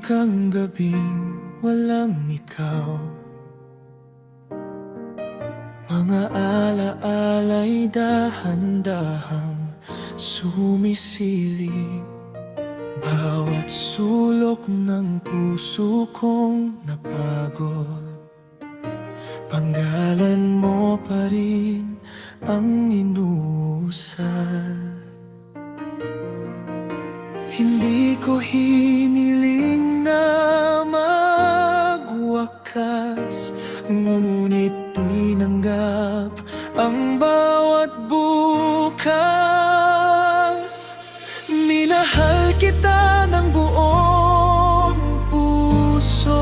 kang gabing walang ikaw. Mga alaala'y dahan-dahang sumisilip, bawat sulok ng puso kong napagod. Panggalan mo pa rin ang inuusal. Hindi ko hiniling na magwakas, ngunit tinanggap ang bawat bukas. Minahal kita ng buong puso,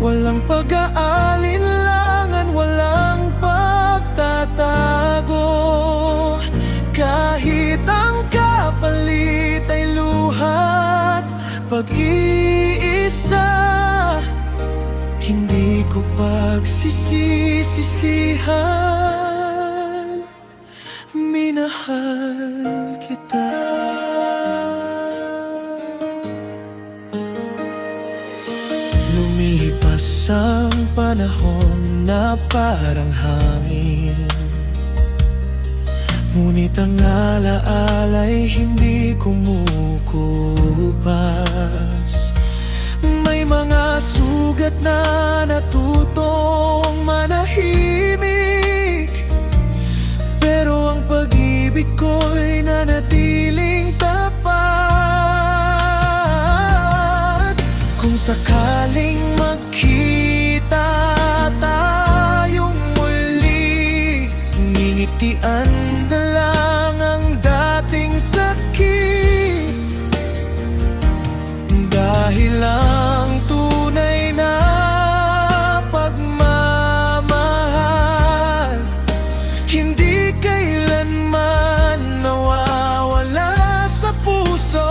walang pag-aalinlangan, walang pagtatago. Kahit ang kapalit ay luha't pag-iisa, hindi ko pagsisisihan. Minahal kita. Lumipas ang panahon na parang hangin, ngunit ang alaala'y hindi kumukupas. May mga sugat na natutong manahimik, pero ang pag-ibig ko'y nanatiling tapat. Kung sakaling magkita tayong muli, ngingitian na lang ang dating sakit, dahil ang tunay na pagmamahal hindi kailanman nawawala sa puso.